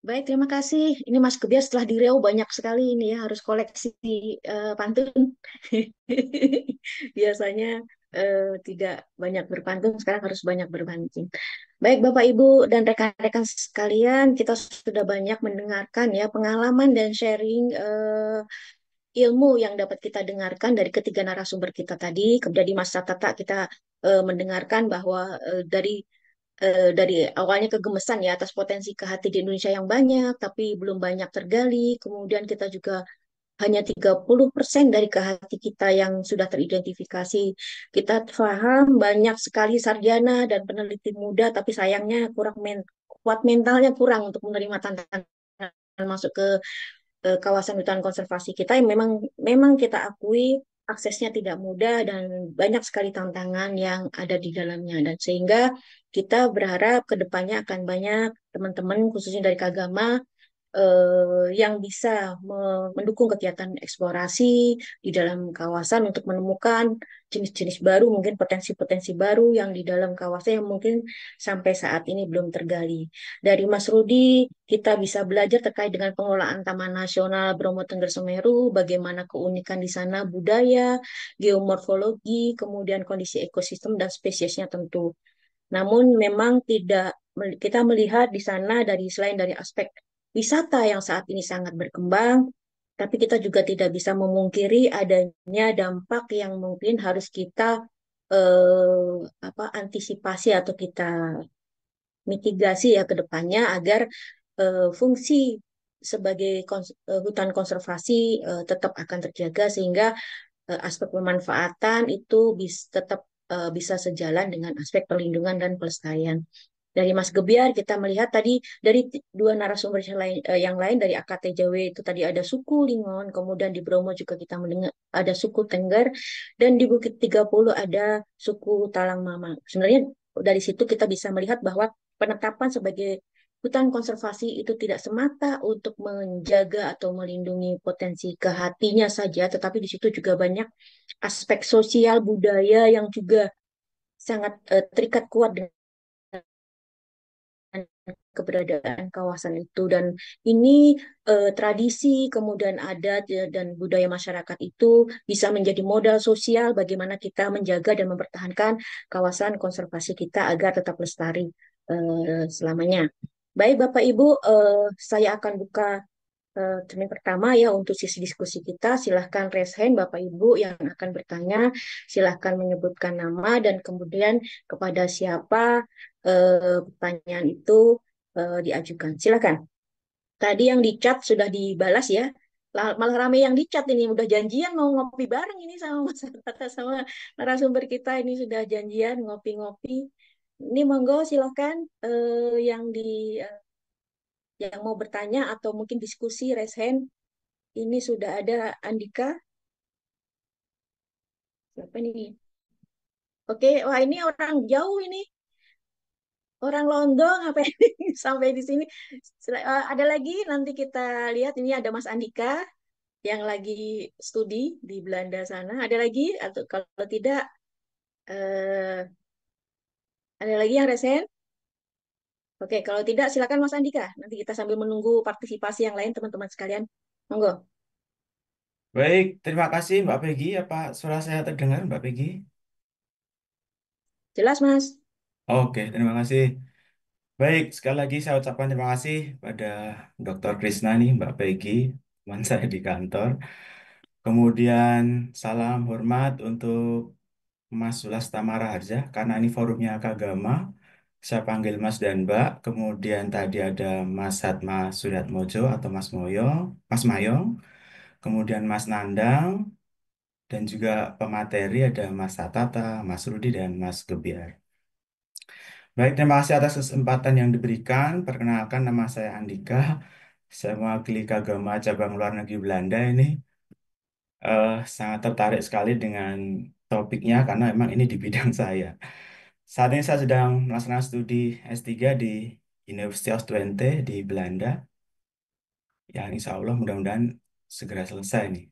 Baik, terima kasih. Ini Mas Gebiar setelah di Riau banyak sekali ini ya, harus koleksi pantun. Biasanya tidak banyak berpantun, sekarang harus banyak berpantun. Baik, Bapak, Ibu, dan rekan-rekan sekalian, kita sudah banyak mendengarkan ya pengalaman dan sharing ilmu yang dapat kita dengarkan dari ketiga narasumber kita tadi. Kemudian di masa Tata kita mendengarkan bahwa dari awalnya kegemesan ya atas potensi ke hati di Indonesia yang banyak, tapi belum banyak tergali. Kemudian kita juga hanya 30% dari ke hati kita yang sudah teridentifikasi. Kita paham banyak sekali sarjana dan peneliti muda, tapi sayangnya kuat mentalnya kurang untuk menerima tantangan masuk ke kawasan hutan konservasi kita yang memang memang kita akui aksesnya tidak mudah dan banyak sekali tantangan yang ada di dalamnya dan sehingga kita berharap ke depannya akan banyak teman-teman khususnya dari Kagama yang bisa mendukung kegiatan eksplorasi di dalam kawasan untuk menemukan jenis-jenis baru, mungkin potensi-potensi baru yang di dalam kawasan yang mungkin sampai saat ini belum tergali. Dari Mas Rudi, kita bisa belajar terkait dengan pengelolaan Taman Nasional Bromo Tengger Semeru, bagaimana keunikan di sana budaya, geomorfologi, kemudian kondisi ekosistem dan spesiesnya tentu. Namun memang tidak kita melihat di sana dari selain dari aspek wisata yang saat ini sangat berkembang, tapi kita juga tidak bisa memungkiri adanya dampak yang mungkin harus kita antisipasi atau kita mitigasi ya ke depannya agar fungsi sebagai hutan konservasi tetap akan terjaga sehingga aspek pemanfaatan itu tetap bisa sejalan dengan aspek perlindungan dan pelestarian. Dari Mas Gebiar kita melihat tadi dari dua narasumber yang lain dari AKTJW itu tadi ada suku Lingon, kemudian di Bromo juga kita mendengar ada suku Tengger dan di Bukit 30 ada suku Talang Mama. Sebenarnya dari situ kita bisa melihat bahwa penetapan sebagai hutan konservasi itu tidak semata untuk menjaga atau melindungi potensi kehatinya saja, tetapi di situ juga banyak aspek sosial budaya yang juga sangat terikat kuat dengan keberadaan kawasan itu dan ini tradisi kemudian adat ya, dan budaya masyarakat itu bisa menjadi modal sosial bagaimana kita menjaga dan mempertahankan kawasan konservasi kita agar tetap lestari selamanya. Baik Bapak Ibu, saya akan buka termin pertama ya untuk sesi diskusi kita. Silahkan raise hand Bapak Ibu yang akan bertanya. Silahkan menyebutkan nama dan kemudian kepada siapa pertanyaan itu diajukan. Silahkan. Tadi yang di chat sudah dibalas ya. Malah rame yang di chat ini udah janjian mau ngopi bareng ini sama Mas Tata sama narasumber kita ini sudah janjian ngopi-ngopi. Ini monggo silahkan yang yang mau bertanya atau mungkin diskusi raise hand. Ini sudah ada Andika. Siapa nih? Oke, wah ini orang jauh ini. Orang London apa ini sampai di sini. Ada lagi nanti kita lihat ini ada Mas Andika yang lagi studi di Belanda sana. Ada lagi atau kalau tidak eh, ada lagi yang resen? Oke, kalau tidak silakan Mas Andika. Nanti kita sambil menunggu partisipasi yang lain teman-teman sekalian. Monggo. Baik, terima kasih Mbak Peggy. Apa suara saya terdengar Mbak Peggy? Jelas, Mas? Oke, terima kasih. Baik, sekali lagi saya ucapkan terima kasih pada Dr. Krisna nih, Mbak Peggy, teman saya di kantor. Kemudian salam hormat untuk Mas Sulas Tamara Harja, karena ini forumnya Kagama. Saya panggil Mas dan Mbak. Kemudian tadi ada Mas Hatma Suryatmojo atau Mas Moyo, Mas Mayong. Kemudian Mas Nandang. Dan juga pemateri ada Mas Tatata, Mas Rudi, dan Mas Gebiar. Baik, terima kasih atas kesempatan yang diberikan. Perkenalkan, nama saya Andika. Saya mewakili Kagama Cabang Luar Negeri Belanda ini. Sangat tertarik sekali dengan topiknya karena memang ini di bidang saya. Saat ini saya sedang melaksanakan studi S3 di University of Twente di Belanda, yang insya Allah mudah-mudahan segera selesai nih.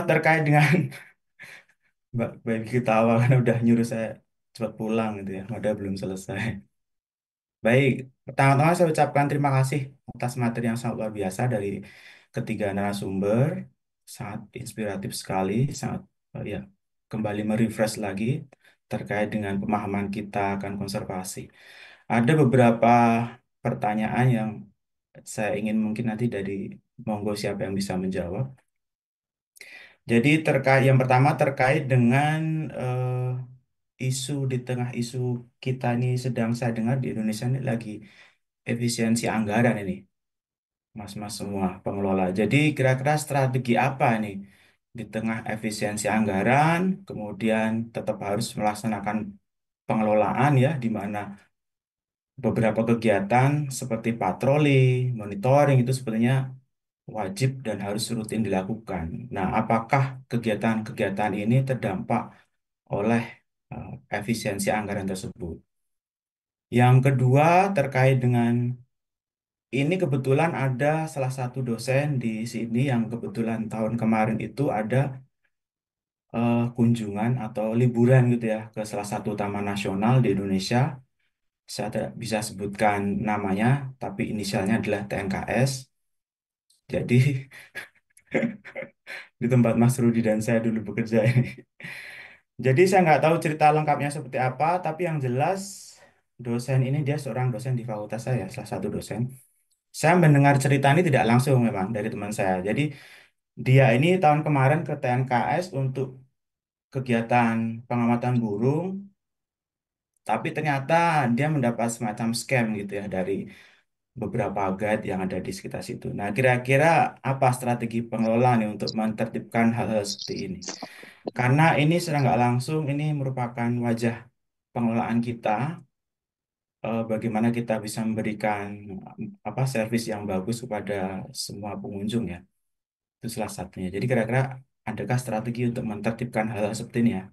Terkait dengan Mbak Baby ketawa karena udah nyuruh saya cepat pulang gitu ya, padahal belum selesai. Baik, pertama-tama saya ucapkan terima kasih atas materi yang sangat luar biasa dari ketiga narasumber. Sangat inspiratif sekali, sangat ya, kembali merefresh lagi terkait dengan pemahaman kita akan konservasi. Ada beberapa pertanyaan yang saya ingin mungkin nanti dari monggo siapa yang bisa menjawab. Jadi terkait yang pertama terkait dengan isu di tengah isu kita ini sedang saya dengar di Indonesia ini lagi efisiensi anggaran ini, mas-mas semua pengelola. Jadi kira-kira strategi apa nih di tengah efisiensi anggaran, kemudian tetap harus melaksanakan pengelolaan ya, di mana beberapa kegiatan seperti patroli, monitoring itu sebenarnya wajib dan harus rutin dilakukan. Nah, apakah kegiatan-kegiatan ini terdampak oleh efisiensi anggaran tersebut? Yang kedua terkait dengan ini kebetulan ada salah satu dosen di sini yang kebetulan tahun kemarin itu ada kunjungan atau liburan gitu ya ke salah satu taman nasional di Indonesia. Saya tidak bisa sebutkan namanya, tapi inisialnya adalah TNKS. Jadi di tempat Mas Rudi dan saya dulu bekerja ini. Jadi saya nggak tahu cerita lengkapnya seperti apa, tapi yang jelas dosen ini dia seorang dosen di fakultas saya, salah satu dosen. Saya mendengar cerita ini tidak langsung memang dari teman saya. Jadi dia ini tahun kemarin ke TNKS untuk kegiatan pengamatan burung, tapi ternyata dia mendapat semacam scam gitu ya dari beberapa guide yang ada di sekitar situ. Nah, kira-kira apa strategi pengelola nih untuk menertibkan hal-hal seperti ini? Karena ini secara nggak langsung ini merupakan wajah pengelolaan kita, bagaimana kita bisa memberikan apa servis yang bagus kepada semua pengunjung ya. Itu salah satunya. Jadi kira-kira adakah strategi untuk menertibkan hal-hal seperti ini ya?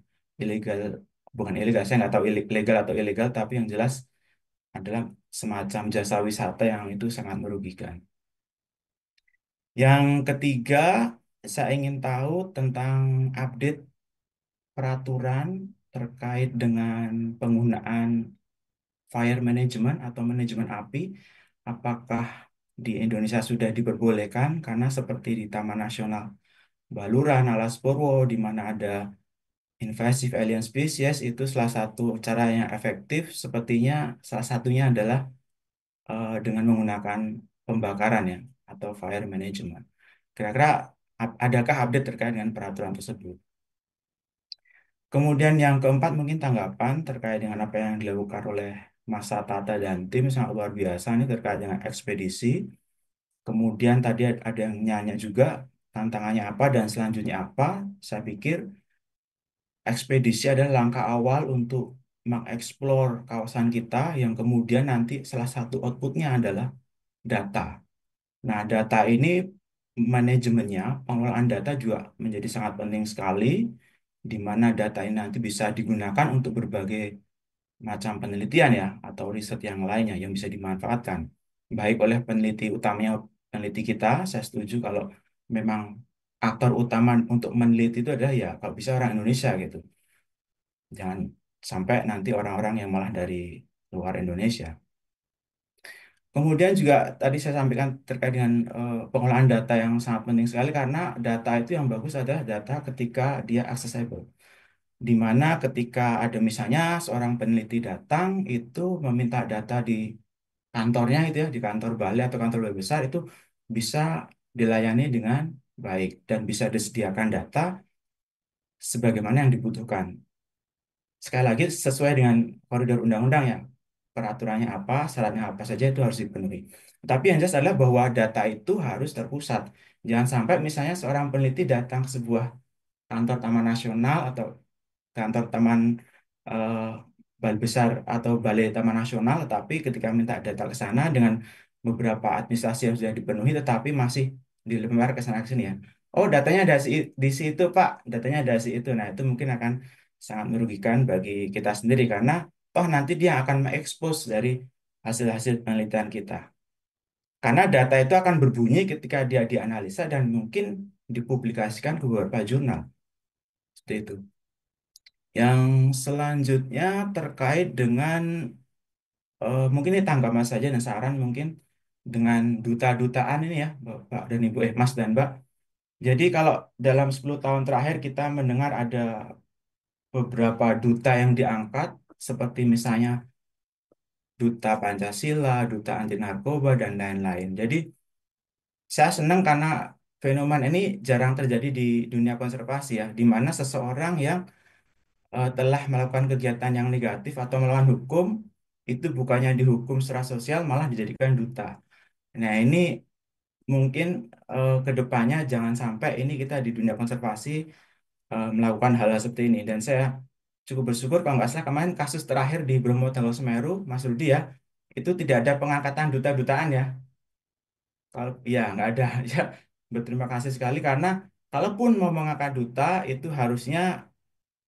Ilegal, bukan ilegal, saya nggak tahu legal atau ilegal, tapi yang jelas adalah semacam jasa wisata yang itu sangat merugikan. Yang ketiga, saya ingin tahu tentang update peraturan terkait dengan penggunaan fire management atau manajemen api. Apakah di Indonesia sudah diperbolehkan? Karena seperti di Taman Nasional Baluran, Alas Purwo, di mana ada invasive alien species, itu salah satu cara yang efektif. Sepertinya salah satunya adalah dengan menggunakan pembakaran ya, atau fire management. Kira-kira adakah update terkait dengan peraturan tersebut? Kemudian yang keempat mungkin tanggapan terkait dengan apa yang dilakukan oleh Masa Tata dan tim sangat luar biasa ini terkait dengan ekspedisi. Kemudian tadi ada yang nanya juga tantangannya apa dan selanjutnya apa. Saya pikir ekspedisi adalah langkah awal untuk mengeksplor kawasan kita yang kemudian nanti salah satu outputnya adalah data. Nah, data ini manajemennya, pengelolaan data juga menjadi sangat penting sekali, di mana data ini nanti bisa digunakan untuk berbagai macam penelitian ya, atau riset yang lainnya yang bisa dimanfaatkan. Baik oleh peneliti utamanya, peneliti kita, saya setuju kalau memang aktor utama untuk meneliti itu adalah ya, kalau bisa orang Indonesia gitu. Jangan sampai nanti orang-orang yang malah dari luar Indonesia. Kemudian juga tadi saya sampaikan terkait dengan pengolahan data yang sangat penting sekali karena data itu yang bagus adalah data ketika dia accessible. Di mana ketika ada misalnya seorang peneliti datang itu meminta data di kantornya itu ya, di kantor balai atau kantor balai besar itu bisa dilayani dengan baik dan bisa disediakan data sebagaimana yang dibutuhkan. Sekali lagi sesuai dengan koridor undang-undang ya, peraturannya apa, syaratnya apa saja itu harus dipenuhi. Tapi yang jelas adalah bahwa data itu harus terpusat. Jangan sampai misalnya seorang peneliti datang ke sebuah kantor Taman Nasional atau kantor Taman eh, Balai Besar atau Balai Taman Nasional, tetapi ketika minta data ke sana dengan beberapa administrasi yang sudah dipenuhi, tetapi masih dilempar ke sana ke sini ya. Oh, datanya ada di situ, Pak. Datanya ada si itu. Nah, itu mungkin akan sangat merugikan bagi kita sendiri karena toh nanti dia akan mengekspos dari hasil-hasil penelitian kita. Karena data itu akan berbunyi ketika dia dianalisa dan mungkin dipublikasikan ke beberapa jurnal. Seperti itu. Yang selanjutnya terkait dengan mungkin ini tanggapan saja dan saran mungkin dengan duta-dutaan ini ya, Bapak dan Ibu, Mas dan Mbak. Jadi kalau dalam 10 tahun terakhir kita mendengar ada beberapa duta yang diangkat, seperti misalnya duta Pancasila, duta anti narkoba, dan lain-lain. Jadi saya senang karena fenomena ini jarang terjadi di dunia konservasi ya, di mana seseorang yang telah melakukan kegiatan yang negatif atau melawan hukum, itu bukannya dihukum secara sosial, malah dijadikan duta. Nah, ini mungkin ke depannya jangan sampai ini kita di dunia konservasi melakukan hal-hal seperti ini. Dan saya cukup bersyukur kalau nggak salah kemarin kasus terakhir di Bromo Tengger Semeru, Mas Rudi ya, itu tidak ada pengangkatan duta-dutaan ya. Kalau ya nggak ada ya, berterima kasih sekali karena kalaupun mau mengangkat duta itu harusnya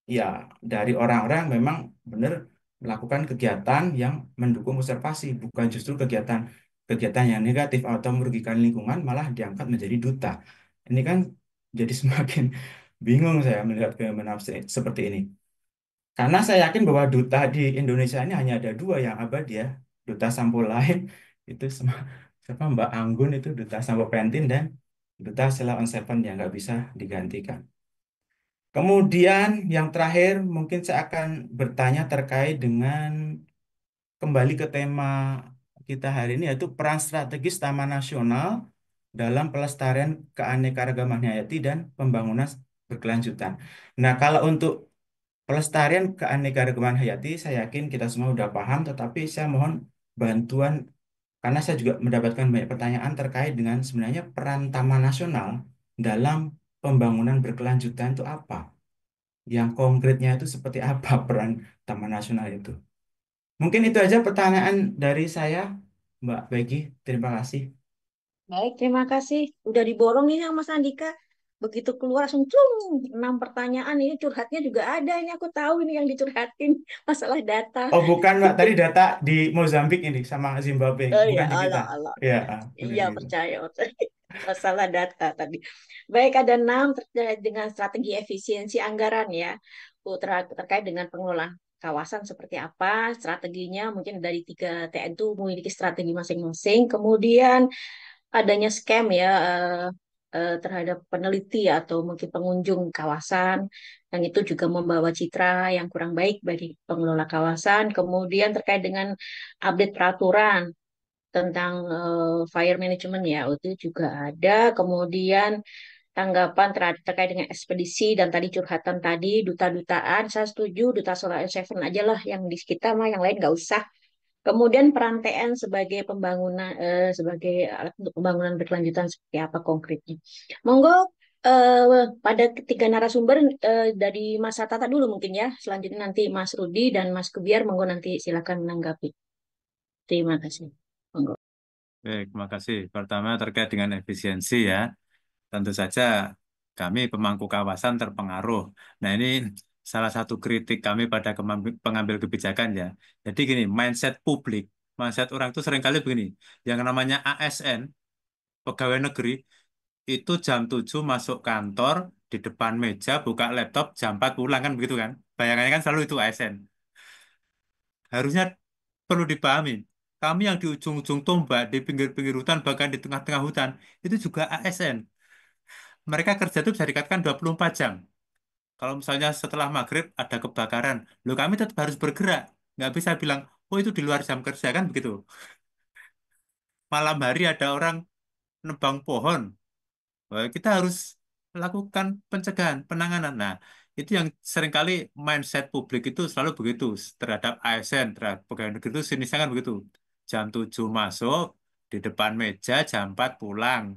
ya dari orang-orang yang memang benar melakukan kegiatan yang mendukung konservasi, bukan justru kegiatan yang negatif atau merugikan lingkungan malah diangkat menjadi duta. Ini kan jadi semakin bingung saya melihat fenomena seperti ini. Karena saya yakin bahwa duta di Indonesia ini hanya ada dua yang abadi ya, duta sampo lain itu siapa Mbak Anggun itu duta sampo pentin dan duta Sheila on Seven yang nggak bisa digantikan. Kemudian yang terakhir mungkin saya akan bertanya terkait dengan kembali ke tema kita hari ini yaitu peran strategis Taman Nasional dalam pelestarian keanekaragaman hayati dan pembangunan berkelanjutan. Nah, kalau untuk pelestarian keanekaragaman hayati, saya yakin kita semua sudah paham, tetapi saya mohon bantuan karena saya juga mendapatkan banyak pertanyaan terkait dengan sebenarnya peran Taman Nasional dalam pembangunan berkelanjutan itu apa? Yang konkretnya itu seperti apa peran Taman Nasional itu? Mungkin itu aja pertanyaan dari saya, Mbak Peggy. Terima kasih. Baik, terima kasih. Udah diborong nih sama Mas Andika. Begitu keluar langsung cung, 6 pertanyaan ini curhatnya juga ada. Ini aku tahu ini yang dicurhatin masalah data. Oh bukan Mbak, tadi data di Mozambik ini sama Zimbabwe, Oh ya, bukan di kita. Allah, Allah. Ya, bukan Iya, di kita. percaya. Masalah data tadi. Baik, ada 6 terkait dengan strategi efisiensi anggaran ya. Terkait dengan pengelolaan kawasan seperti apa, strateginya mungkin dari 3TN itu memiliki strategi masing-masing. Kemudian adanya scam ya terhadap peneliti atau mungkin pengunjung kawasan yang itu juga membawa citra yang kurang baik bagi pengelola kawasan. Kemudian terkait dengan update peraturan tentang fire management ya, itu juga ada. Kemudian tanggapan terkait dengan ekspedisi dan tadi curhatan tadi duta-dutaan, saya setuju duta Solar Seven aja lah yang di kita mah yang lain nggak usah. Kemudian peran TN sebagai pembangunan sebagai alat untuk pembangunan berkelanjutan seperti apa konkretnya. Monggo pada ketiga narasumber dari Mas Tata dulu mungkin ya. Selanjutnya nanti Mas Rudi dan Mas Kubiar monggo nanti silakan menanggapi. Terima kasih. Monggo. Baik, terima kasih. Pertama terkait dengan efisiensi ya, tentu saja kami pemangku kawasan terpengaruh. Nah ini salah satu kritik kami pada pengambil kebijakan ya. Jadi gini, mindset publik, mindset orang itu seringkali begini, yang namanya ASN, pegawai negeri, itu jam 7 masuk kantor, di depan meja, buka laptop, jam 4 pulang kan begitu kan. Bayangannya kan selalu itu ASN. Harusnya perlu dipahami. Kami yang di ujung-ujung tombak, di pinggir-pinggir hutan, bahkan di tengah-tengah hutan, itu juga ASN. Mereka kerja itu bisa dikatakan 24 jam. Kalau misalnya setelah maghrib ada kebakaran, loh kami tetap harus bergerak. Nggak bisa bilang, oh itu di luar jam kerja, kan begitu. Malam hari ada orang nebang pohon, wah, kita harus melakukan pencegahan, penanganan. Nah, itu yang seringkali mindset publik itu selalu begitu terhadap ASN, terhadap pegawai negeri itu sinisnya kan begitu. Jam 7 masuk, di depan meja, jam 4 pulang.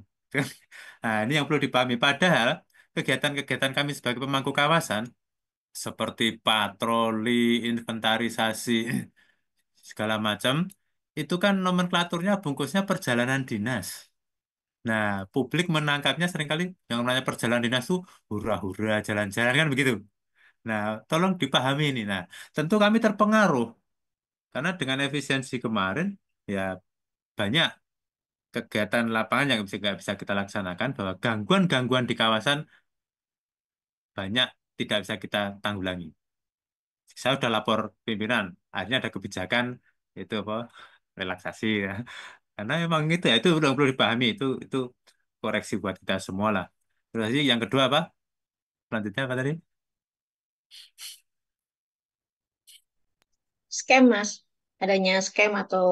Nah, ini yang perlu dipahami. Padahal kegiatan-kegiatan kami sebagai pemangku kawasan, seperti patroli, inventarisasi, segala macam, itu kan nomenklaturnya bungkusnya perjalanan dinas. Nah, publik menangkapnya seringkali yang namanya perjalanan dinas itu hura-hura jalan-jalan kan begitu. Nah, tolong dipahami ini. Nah, tentu kami terpengaruh karena dengan efisiensi kemarin ya banyak kegiatan lapangan yang nggak bisa kita laksanakan bahwa gangguan-gangguan di kawasan banyak tidak bisa kita tanggulangi. Saya sudah lapor pimpinan, akhirnya ada kebijakan itu apa relaksasi ya. Karena memang itu ya itu udah perlu dipahami itu koreksi buat kita semua lah. Terus lagi yang kedua apa? Selanjutnya apa tadi? Scam, Mas. Adanya scam atau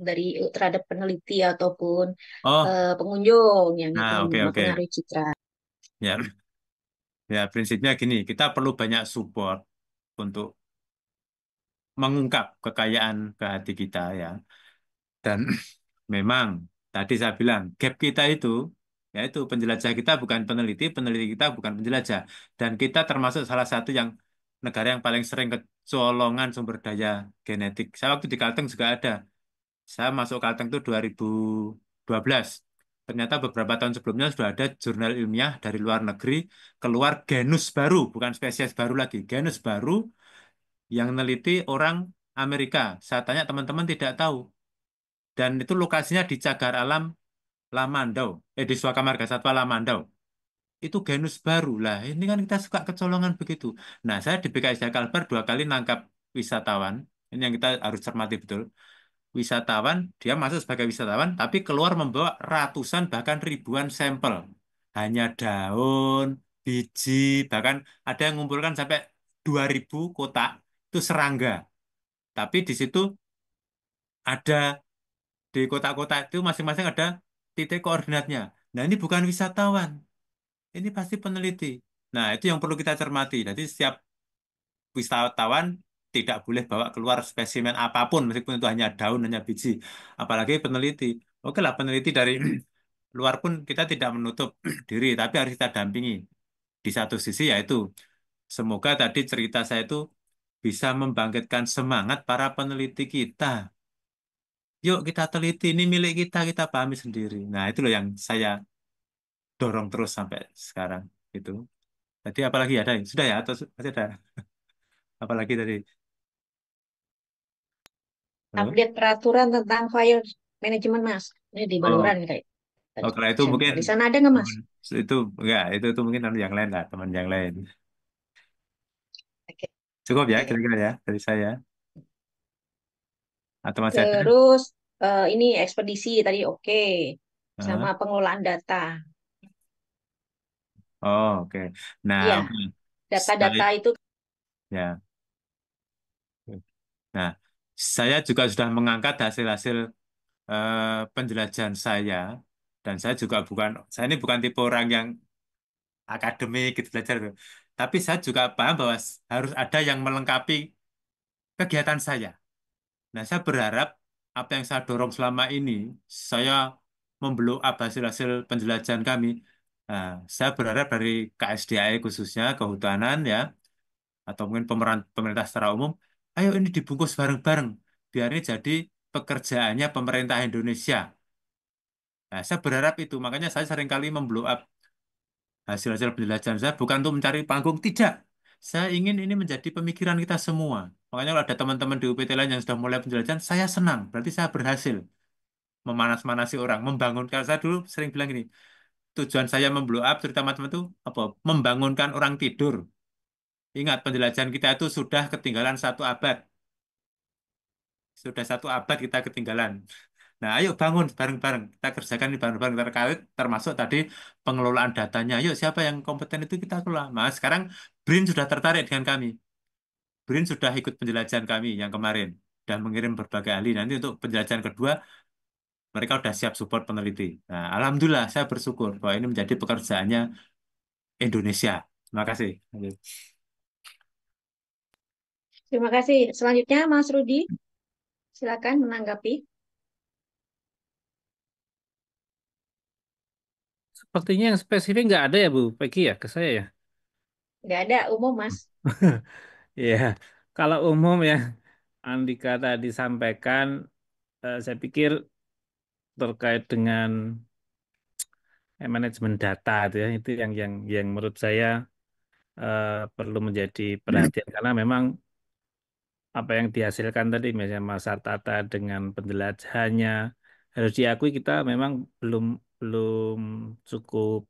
dari terhadap peneliti ataupun Oh, pengunjung yang itu nah oke oke. mempengaruhi citra. Ya, ya prinsipnya gini, kita perlu banyak support untuk mengungkap kekayaan ke hati kita ya. Dan memang tadi saya bilang gap kita itu yaitu penjelajah kita bukan peneliti, peneliti kita bukan penjelajah. Dan kita termasuk salah satu yang negara yang paling sering kecolongan sumber daya genetik. Saya waktu di Kalteng juga ada. Saya masuk Kalteng itu 2012. Ternyata beberapa tahun sebelumnya sudah ada jurnal ilmiah dari luar negeri keluar genus baru, bukan spesies baru lagi, genus baru yang meneliti orang Amerika. Saya tanya teman-teman tidak tahu. Dan itu lokasinya di Cagar Alam Lamandau, di Suaka Marga Satwa Lamandau. Itu genus baru lah. Ini kan kita suka kecolongan begitu. Nah, saya di PKS Kalbar 2 kali nangkap wisatawan. Ini yang kita harus cermati betul. Wisatawan, dia masuk sebagai wisatawan, tapi keluar membawa ratusan bahkan ribuan sampel. Hanya daun, biji, bahkan ada yang mengumpulkan sampai 2.000 kotak, itu serangga. Tapi di situ ada, di kotak-kotak itu masing-masing ada titik koordinatnya. Nah, ini bukan wisatawan, ini pasti peneliti. Nah, itu yang perlu kita cermati. Jadi setiap wisatawan tidak boleh bawa keluar spesimen apapun, meskipun itu hanya daun, hanya biji. Apalagi peneliti. Oke lah, peneliti dari luar pun kita tidak menutup diri, tapi harus kita dampingi. Di satu sisi yaitu, semoga tadi cerita saya itu bisa membangkitkan semangat para peneliti kita. Yuk kita teliti, ini milik kita, kita pahami sendiri. Nah, itu loh yang saya dorong terus sampai sekarang. Itu. Jadi apalagi ada? Sudah ya? Atau masih ada? Apalagi tadi? Halo? Update peraturan tentang file manajemen, Mas. Ini di Oh, baluran kayak oh, tadi. kalau itu mungkin Di sana ada nggak, Mas? teman itu enggak, itu mungkin anu yang lain lah, teman yang lain. Oke. Cukup ya kira-kira ya dari saya. Atau masih ada? Terus ini ekspedisi tadi oke. Sama Hah? pengelolaan data. Oh, oke. Nah, Iya, oke. data-data Saya itu ya. Nah, saya juga sudah mengangkat hasil-hasil penjelajahan saya dan saya ini bukan tipe orang yang akademik gitu belajar tuh. Tapi saya juga paham bahwa harus ada yang melengkapi kegiatan saya. Nah, saya berharap apa yang saya dorong selama ini, saya memblow up hasil-hasil penjelajahan kami. Nah, saya berharap dari KSDAE khususnya, kehutanan ya, atau mungkin pemerintah secara umum, ayo ini dibungkus bareng-bareng, biar ini jadi pekerjaannya pemerintah Indonesia. Nah, saya berharap itu, makanya saya seringkali memblow up hasil-hasil penjelajahan saya bukan untuk mencari panggung, tidak. Saya ingin ini menjadi pemikiran kita semua. Makanya kalau ada teman-teman di UPT lain yang sudah mulai penjelajahan, saya senang. Berarti saya berhasil memanas-manasi orang, membangun. Kalau saya dulu sering bilang gini, tujuan saya memblow up cerita teman-teman itu apa? Membangunkan orang tidur. Ingat, penjelajahan kita itu sudah ketinggalan 1 abad. Sudah 1 abad kita ketinggalan. Nah, ayo bangun bareng-bareng. Kita kerjakan ini bareng-bareng terkait termasuk tadi pengelolaan datanya. Yuk, siapa yang kompeten itu kita kelola. Nah, sekarang BRIN sudah tertarik dengan kami. BRIN sudah ikut penjelajahan kami yang kemarin dan mengirim berbagai ahli. Nanti untuk penjelajahan kedua, mereka sudah siap support peneliti. Nah, alhamdulillah saya bersyukur bahwa ini menjadi pekerjaannya Indonesia. Terima kasih. terima kasih. Selanjutnya Mas Rudi, silakan menanggapi. Sepertinya yang spesifik nggak ada ya Bu Peggy ya ke saya ya. Nggak ada umum, Mas. Iya, kalau umum ya Andika tadi sampaikan, saya pikir terkait dengan manajemen data itu yang menurut saya perlu menjadi perhatian karena memang apa yang dihasilkan tadi misalnya Mas Tata dengan penjelajahannya harus diakui kita memang belum belum cukup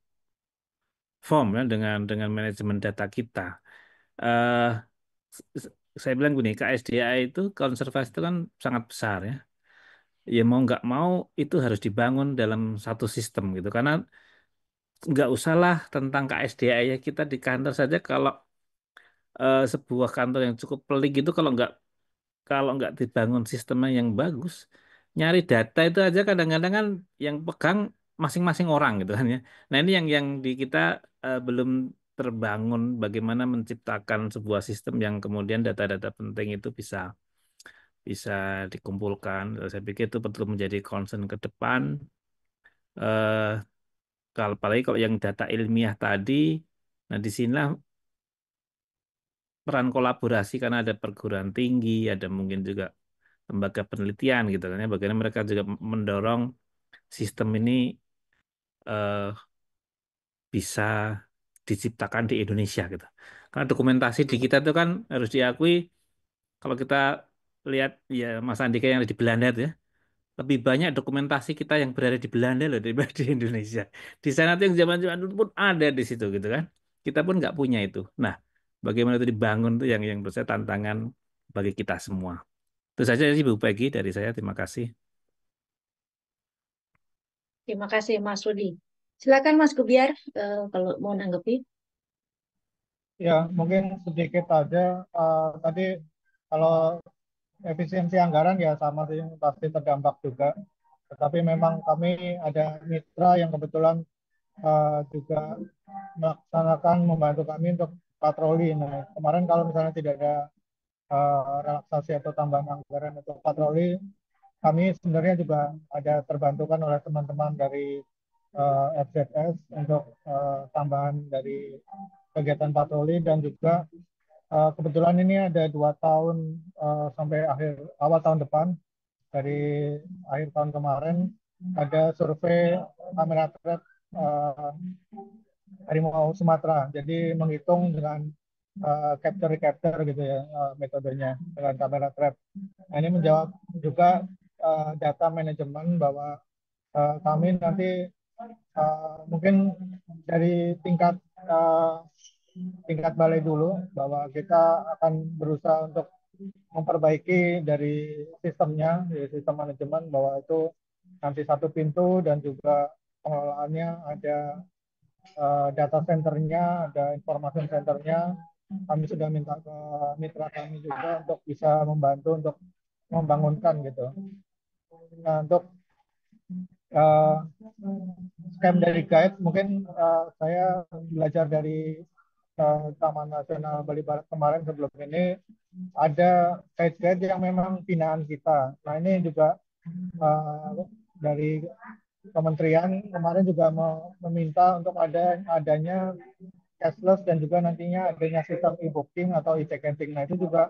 firm ya dengan manajemen data kita. Eh, saya bilang gini, KSDA itu konservasi itu kan sangat besar ya. Ya mau nggak mau itu harus dibangun dalam satu sistem gitu. Karena nggak usahlah tentang KSDA ya, kita di kantor saja kalau sebuah kantor yang cukup pelik itu kalau nggak dibangun sistemnya yang bagus, nyari data itu aja kadang-kadang kan yang pegang masing-masing orang gitu kan ya. Nah ini yang di kita belum terbangun bagaimana menciptakan sebuah sistem yang kemudian data-data penting itu bisa bisa dikumpulkan. Saya pikir itu perlu menjadi concern ke depan. Kalau apalagi kalau yang data ilmiah tadi, nah di sinilah peran kolaborasi karena ada perguruan tinggi, ada mungkin juga lembaga penelitian gitu kan ya. Bagaimana mereka juga mendorong sistem ini eh, bisa diciptakan di Indonesia gitu. Karena dokumentasi di kita itu kan harus diakui kalau kita lihat ya Mas Andika yang ada di Belanda itu ya, lebih banyak dokumentasi kita yang berada di Belanda loh daripada di Indonesia. Di sana tuh yang zaman-zaman dulu pun ada di situ gitu kan. Kita pun nggak punya itu. Nah, bagaimana itu dibangun tuh yang menurut saya tantangan bagi kita semua. Itu saja sih Bu Peggy dari saya. Terima kasih. Terima kasih Mas Rudi. Silakan Mas Gubiar kalau mau nanggepi. Ya, mungkin sedikit aja. Tadi kalau efisiensi anggaran ya sama sih, pasti terdampak juga. Tetapi memang kami ada mitra yang kebetulan juga melaksanakan membantu kami untuk patroli. Nah, kemarin kalau misalnya tidak ada relaksasi atau tambahan anggaran untuk patroli, kami sebenarnya juga ada terbantukan oleh teman-teman dari FZS untuk tambahan dari kegiatan patroli dan juga kebetulan ini ada 2 tahun sampai awal tahun depan dari akhir tahun kemarin ada survei kamera trap uh, harimau Sumatera. Jadi menghitung dengan capture recapture gitu ya metodenya dengan kamera trap. Nah, ini menjawab juga data manajemen bahwa kami nanti mungkin dari uh, tingkat balai dulu bahwa kita akan berusaha untuk memperbaiki dari sistemnya, dari sistem manajemen bahwa itu nanti satu pintu dan juga pengelolaannya ada data centernya, ada information centernya. Kami sudah minta ke mitra kami juga untuk bisa membantu untuk membangunkan gitu. Nah, untuk uh, scam dari guide, mungkin saya belajar dari Taman Nasional Bali Barat kemarin sebelum ini ada guide-guide yang memang binaan kita. Nah ini juga dari Kementerian kemarin juga meminta untuk adanya cashless dan juga nantinya adanya sistem e-booking atau e-ticketing. Nah itu juga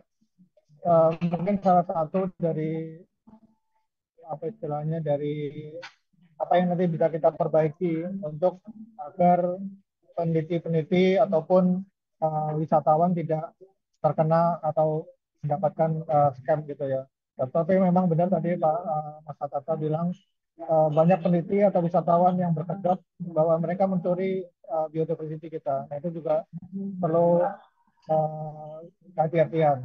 mungkin salah satu dari apa istilahnya dari apa yang nanti bisa kita perbaiki untuk agar peneliti-peneliti ataupun wisatawan tidak terkena atau mendapatkan scam gitu ya. Tapi memang benar tadi Pak Mas Tata bilang banyak peneliti atau wisatawan yang berkedok bahwa mereka mencuri biodiversity kita. Nah itu juga perlu hati-hatian.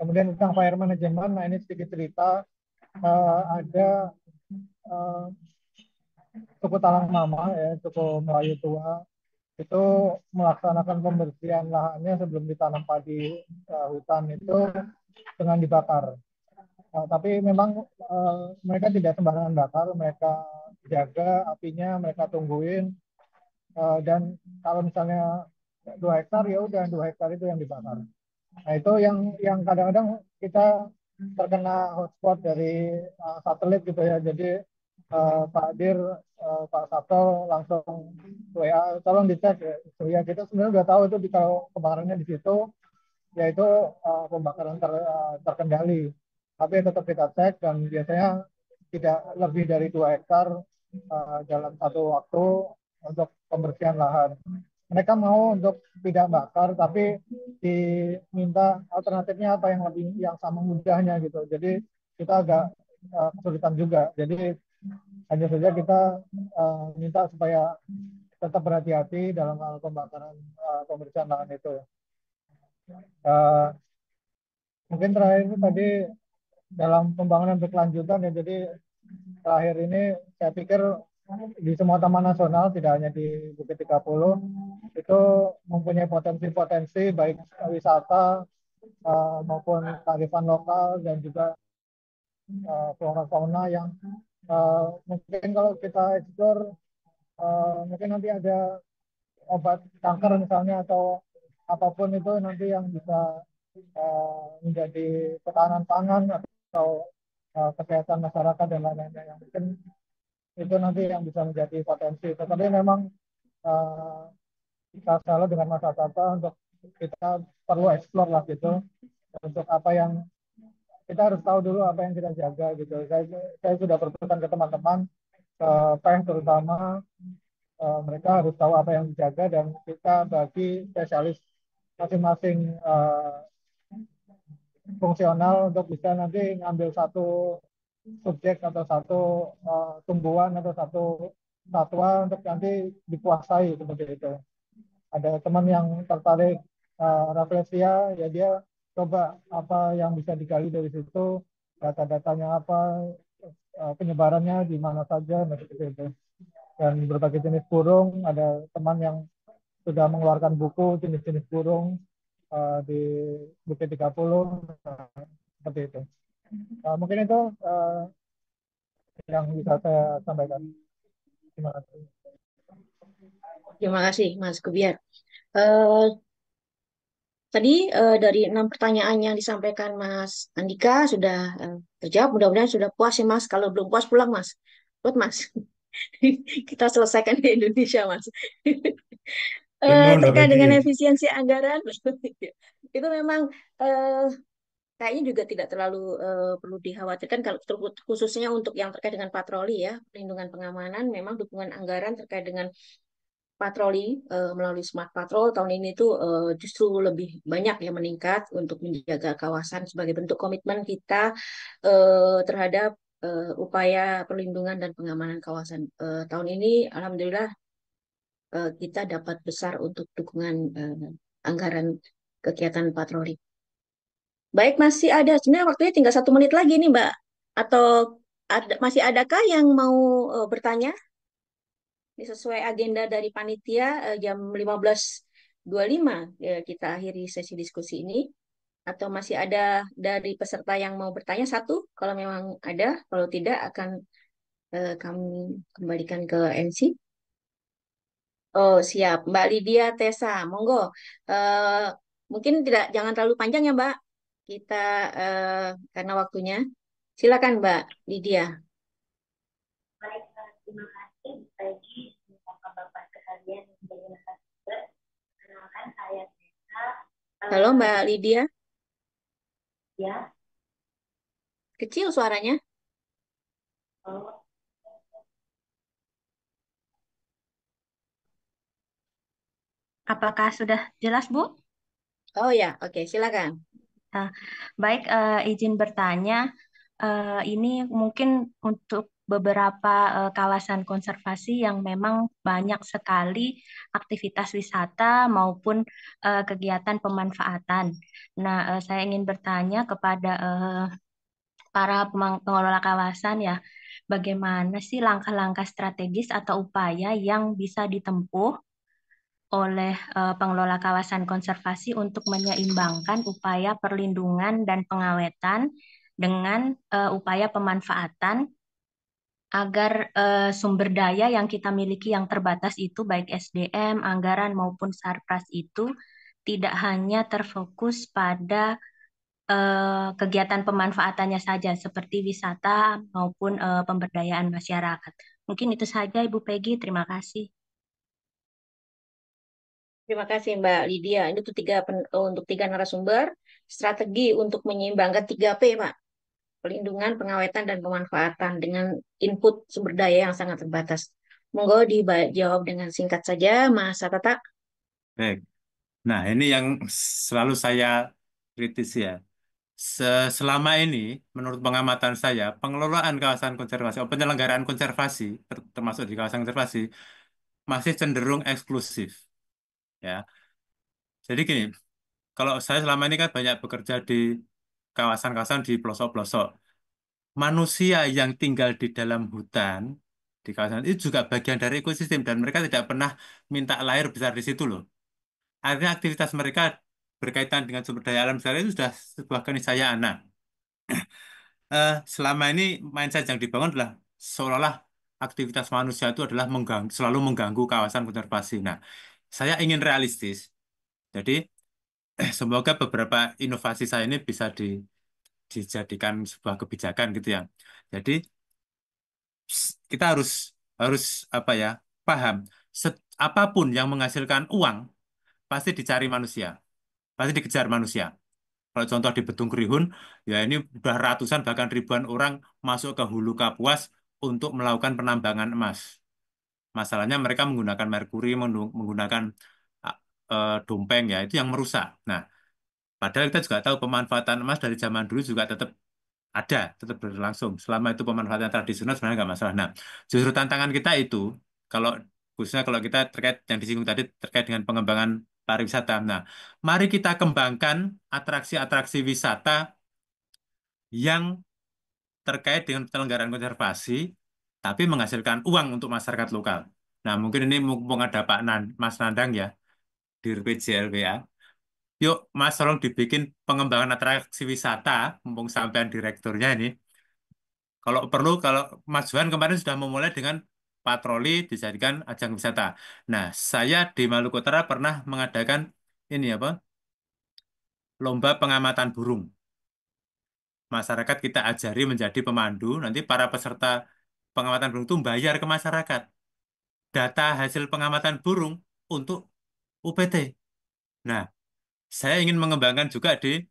Kemudian tentang fire management, nah ini sedikit cerita ada uh, suku Talang Mama ya, suku Melayu tua itu melaksanakan pembersihan lahannya sebelum ditanam padi hutan itu dengan dibakar. Tapi memang mereka tidak sembarangan bakar, mereka jaga apinya, mereka tungguin dan kalau misalnya 2 hektar ya udah 2 hektar itu yang dibakar. Nah itu yang kadang-kadang kita terkena hotspot dari satelit gitu ya. Jadi Pak Dir, Pak Sabto langsung WA, tolong dicek ya. So, ya kita sebenarnya udah tahu itu kalau kebakarannya di situ, yaitu pembakaran terkendali. Tapi tetap kita cek dan biasanya tidak lebih dari 2 hektar dalam satu waktu untuk pembersihan lahan. Mereka mau untuk tidak bakar, tapi diminta alternatifnya apa yang lebih yang sama mudahnya gitu. Jadi kita agak kesulitan juga. Jadi hanya saja kita minta supaya tetap berhati-hati dalam hal pembakaran pembersihan lahan itu. Eh, Mungkin terakhir itu tadi dalam pembangunan berkelanjutan ya, jadi terakhir ini saya pikir di semua taman nasional, tidak hanya di Bukit 30, itu mempunyai potensi-potensi baik wisata maupun kearifan lokal dan juga flora fauna yang mungkin kalau kita explore, mungkin nanti ada obat kanker misalnya atau apapun itu nanti yang bisa menjadi ketahanan pangan atau kesehatan masyarakat dan lain-lainnya, yang mungkin itu nanti yang bisa menjadi potensi. Tetapi memang uh, kita selalu dengan Mas Tata untuk kita perlu explore lah gitu, untuk apa yang kita harus tahu dulu apa yang kita jaga gitu. Saya sudah berpesan ke teman-teman, ke PEH terutama, mereka harus tahu apa yang dijaga dan kita bagi spesialis masing-masing fungsional untuk bisa nanti ngambil satu subjek atau satu tumbuhan atau satu satwa untuk nanti dikuasai seperti itu. Ada teman yang tertarik rafflesia, ya dia coba apa yang bisa digali dari situ, data-datanya apa, penyebarannya di mana saja, nah seperti itu. Dan berbagai jenis burung, ada teman yang sudah mengeluarkan buku jenis-jenis burung di Bukit 30, seperti itu. Mungkin itu yang bisa saya sampaikan. Terima kasih. Terima kasih, Mas Kubiar. Tadi dari 6 pertanyaan yang disampaikan Mas Andika sudah terjawab. Mudah-mudahan sudah puas ya Mas. Kalau belum puas pulang Mas. Buat Mas. Kita selesaikan di Indonesia Mas. Benar, Mbak Terkait Peggy. dengan efisiensi anggaran, itu memang eh, kayaknya juga tidak terlalu perlu dikhawatirkan kalau khususnya untuk yang terkait dengan patroli ya, perlindungan pengamanan, memang dukungan anggaran terkait dengan patroli melalui Smart Patrol tahun ini tuh justru lebih banyak yang meningkat untuk menjaga kawasan sebagai bentuk komitmen kita terhadap upaya perlindungan dan pengamanan kawasan. Tahun ini, alhamdulillah kita dapat besar untuk dukungan anggaran kegiatan patroli. Baik, masih ada. Sebenarnya waktunya tinggal 1 menit lagi nih, Mbak. Atau masih adakah yang mau bertanya? Ini sesuai agenda dari panitia jam 15.25 kita akhiri sesi diskusi ini. Atau masih ada dari peserta yang mau bertanya satu? Kalau memang ada, kalau tidak akan kami kembalikan ke MC. Oh, siap. Mbak Lydia Tessa, monggo. Eh, Mungkin tidak, jangan terlalu panjang ya, Mbak. Kita eh, karena waktunya. Silakan, Mbak Lydia. Baik, terima kasih bagi semua Bapak sekalian yang menjadi narasumber. Perkenalkan saya Tessa. Halo, Mbak Lydia. Ya, Kecil suaranya. oh, apakah sudah jelas, Bu? Oh ya, oke, silakan. Baik, izin bertanya. Ini mungkin untuk beberapa kawasan konservasi yang memang banyak sekali aktivitas wisata maupun kegiatan pemanfaatan. Nah, saya ingin bertanya kepada para pengelola kawasan ya, bagaimana sih langkah-langkah strategis atau upaya yang bisa ditempuh oleh pengelola kawasan konservasi untuk menyeimbangkan upaya perlindungan dan pengawetan dengan upaya pemanfaatan agar sumber daya yang kita miliki yang terbatas itu baik SDM, anggaran maupun sarpras itu tidak hanya terfokus pada kegiatan pemanfaatannya saja seperti wisata maupun pemberdayaan masyarakat. Mungkin itu saja Ibu Peggy, terima kasih. Terima kasih Mbak Lydia. Ini tuh untuk 3 narasumber. Strategi untuk menyeimbangkan 3P, Pak. Pelindungan, pengawetan, dan pemanfaatan dengan input sumber daya yang sangat terbatas. Monggo dijawab dengan singkat saja, Mas Tata. Baik. Nah, ini yang selalu saya kritisi ya. Selama ini, menurut pengamatan saya, pengelolaan kawasan konservasi, atau penyelenggaraan konservasi, termasuk di kawasan konservasi, masih cenderung eksklusif. Ya, jadi gini, kalau saya selama ini kan banyak bekerja di kawasan-kawasan di pelosok-pelosok. Manusia yang tinggal di dalam hutan, di kawasan itu juga bagian dari ekosistem dan mereka tidak pernah minta lahir besar di situ loh. Artinya aktivitas mereka berkaitan dengan sumber daya alam secara itu sudah sebuah keniscayaan. Nah, selama ini mindset yang dibangun adalah seolah-olah aktivitas manusia itu adalah selalu mengganggu kawasan konservasi. Nah, saya ingin realistis. Jadi, semoga beberapa inovasi saya ini bisa dijadikan sebuah kebijakan gitu ya. Jadi, kita harus harus apa ya, paham apapun yang menghasilkan uang pasti dicari manusia, pasti dikejar manusia. Kalau contoh di Betung Kerihun, ya ini udah ratusan bahkan ribuan orang masuk ke hulu Kapuas untuk melakukan penambangan emas. Masalahnya mereka menggunakan merkuri, menggunakan ah, dompeng ya, itu yang merusak. Nah, padahal kita juga tahu pemanfaatan emas dari zaman dulu juga ada, tetap berlangsung. Selama itu pemanfaatan tradisional sebenarnya nggak masalah. Nah, justru tantangan kita itu, kalau khususnya kalau kita terkait yang disinggung tadi terkait dengan pengembangan pariwisata. Nah, mari kita kembangkan atraksi-atraksi wisata yang terkait dengan penyelenggaraan konservasi, tapi menghasilkan uang untuk masyarakat lokal. Nah, mungkin ini mumpung ada Mas Nandang ya, di PJLBA. Yuk, Mas, tolong dibikin pengembangan atraksi wisata, mumpung sampean direkturnya ini. Kalau perlu, kalau Mas Johan kemarin sudah memulai dengan patroli dijadikan ajang wisata. Nah, saya di Maluku Utara pernah mengadakan ini apa? Lomba pengamatan burung. Masyarakat kita ajari menjadi pemandu, nanti para peserta pengamatan burung itu bayar ke masyarakat. Data hasil pengamatan burung untuk UPT. Nah, saya ingin mengembangkan juga di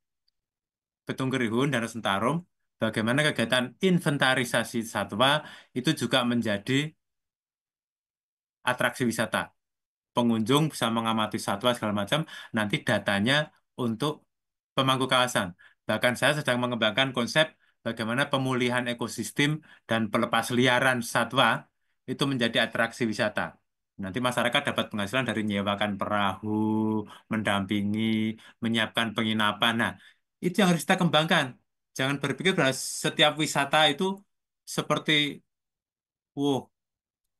Betung Kerihun dan Sentarum, bagaimana kegiatan inventarisasi satwa itu juga menjadi atraksi wisata. Pengunjung bisa mengamati satwa segala macam, nanti datanya untuk pemangku kawasan. Bahkan saya sedang mengembangkan konsep bagaimana pemulihan ekosistem dan pelepas liaran satwa itu menjadi atraksi wisata. Nanti masyarakat dapat penghasilan dari menyewakan perahu, mendampingi, menyiapkan penginapan. Nah, itu yang harus kita kembangkan. Jangan berpikir bahwa setiap wisata itu seperti, wow,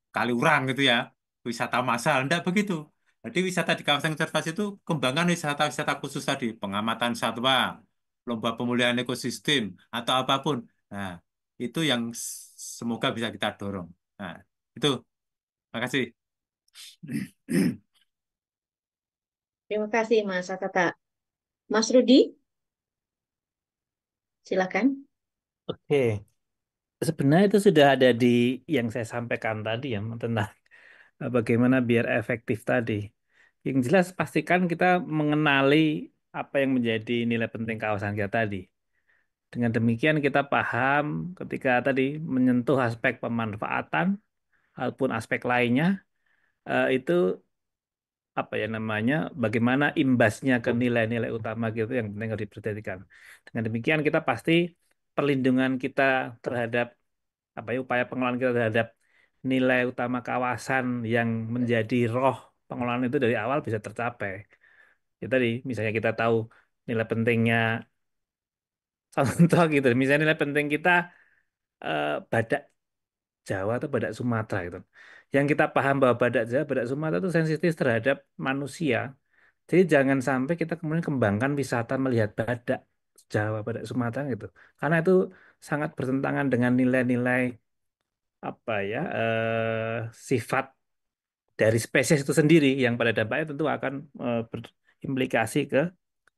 Kaliurang gitu ya, wisata massal, enggak begitu. Jadi wisata di kawasan konservasi itu kembangkan wisata-wisata khusus tadi, pengamatan satwa, lomba pemulihan ekosistem, atau apapun. Nah, itu yang semoga bisa kita dorong. Nah, itu. Terima kasih. Terima kasih Mas Kata. Mas Rudi, silakan. Oke, sebenarnya itu sudah ada di yang saya sampaikan tadi ya tentang bagaimana biar efektif tadi. Yang jelas pastikan kita mengenali apa yang menjadi nilai penting kawasan kita tadi. Dengan demikian kita paham ketika tadi menyentuh aspek pemanfaatan ataupun aspek lainnya itu apa ya namanya bagaimana imbasnya ke nilai-nilai utama gitu yang penting harus diperhatikan. Dengan demikian kita pasti perlindungan kita terhadap apa ya upaya pengelolaan kita terhadap nilai utama kawasan yang menjadi roh pengelolaan itu dari awal bisa tercapai. Ya tadi misalnya kita tahu nilai pentingnya contoh gitu, misalnya nilai penting kita badak Jawa atau badak Sumatera gitu. Yang kita paham bahwa badak Jawa, badak Sumatera itu sensitif terhadap manusia. Jadi jangan sampai kita kemudian kembangkan wisata melihat badak Jawa, badak Sumatera gitu. Karena itu sangat bertentangan dengan nilai-nilai apa ya sifat dari spesies itu sendiri yang pada dampaknya tentu akan berimplikasi ke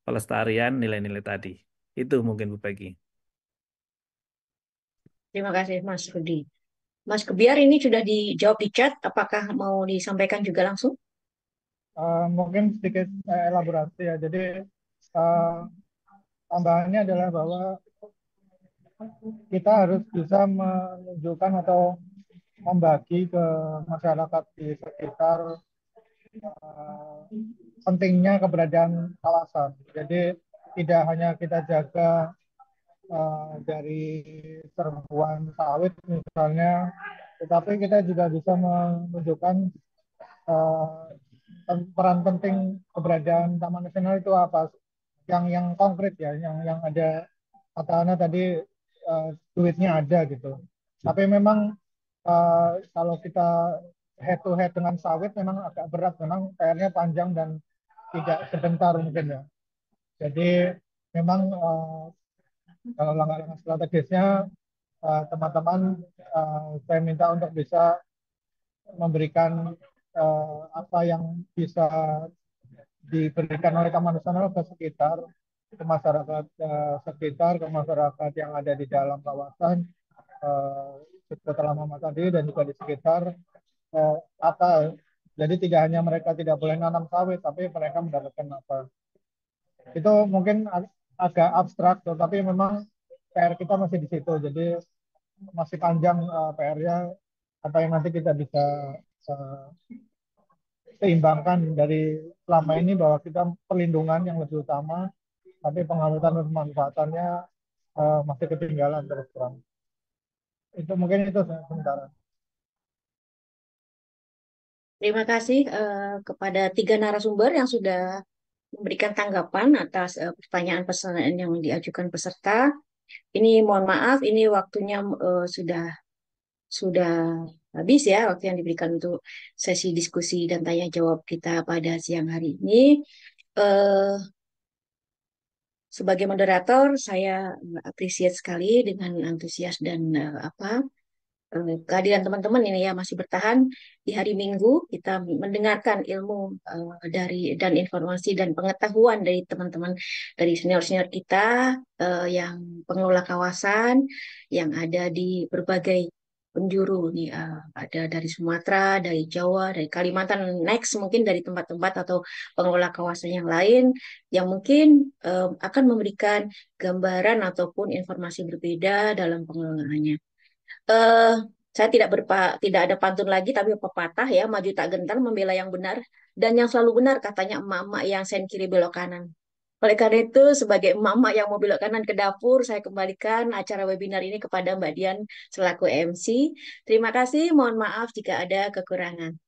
pelestarian nilai-nilai tadi. Itu mungkin Bu Peggy. Terima kasih Mas Rudi. Mas Kebiar ini sudah dijawab di chat. Apakah mau disampaikan juga langsung? Mungkin sedikit elaborasi ya. Jadi eh, tambahannya adalah bahwa kita harus bisa menunjukkan atau membagi ke masyarakat di sekitar pentingnya keberadaan kawasan. Jadi tidak hanya kita jaga dari serbuan sawit misalnya, tetapi kita juga bisa menunjukkan eh, peran penting keberadaan Taman Nasional itu apa. yang konkret ya, yang ada katakanlah tadi duitnya ada gitu. Tapi memang kalau kita head to head dengan sawit memang agak berat, memang PR-nya panjang dan tidak sebentar mungkin ya. Jadi memang kalau langkah-langkah strategisnya teman-teman saya minta untuk bisa memberikan apa yang bisa diberikan oleh Taman Nasional ke sekitar, ke masyarakat sekitar, ke masyarakat yang ada di dalam kawasan eh, setelah Mama tadi dan juga di sekitar apa. Jadi tidak hanya mereka tidak boleh nanam sawit, tapi mereka mendapatkan apa. Itu mungkin agak abstrak, tetapi memang PR kita masih di situ. Jadi masih panjang PR-nya, apa yang nanti kita bisa uh, seimbangkan dari selama ini bahwa kita perlindungan yang lebih utama, tapi pengawetan dan pemanfaatannya masih ketinggalan terus terang. Itu mungkin itu sementara. Terima kasih kepada tiga narasumber yang sudah memberikan tanggapan atas pertanyaan-pertanyaan yang diajukan peserta. Ini mohon maaf, ini waktunya sudah habis ya, waktu yang diberikan untuk sesi diskusi dan tanya jawab kita pada siang hari ini. Eh, Sebagai moderator, saya appreciate sekali dengan antusias dan kehadiran teman-teman ini ya masih bertahan di hari Minggu. Kita mendengarkan ilmu dari dan informasi dan pengetahuan dari teman-teman dari senior-senior kita yang pengelola kawasan yang ada di berbagai penjuru nih, ada dari Sumatera, dari Jawa, dari Kalimantan, next mungkin dari tempat-tempat atau pengelola kawasan yang lain yang mungkin akan memberikan gambaran ataupun informasi berbeda dalam pengelolaannya. eh saya tidak ada pantun lagi tapi pepatah ya, maju tak gentar membela yang benar dan yang selalu benar katanya emak-emak yang sen kiri belok kanan. Oleh karena itu, sebagai emak-emak yang mau belok kanan ke dapur, saya kembalikan acara webinar ini kepada Mbak Dian selaku MC. Terima kasih, mohon maaf jika ada kekurangan.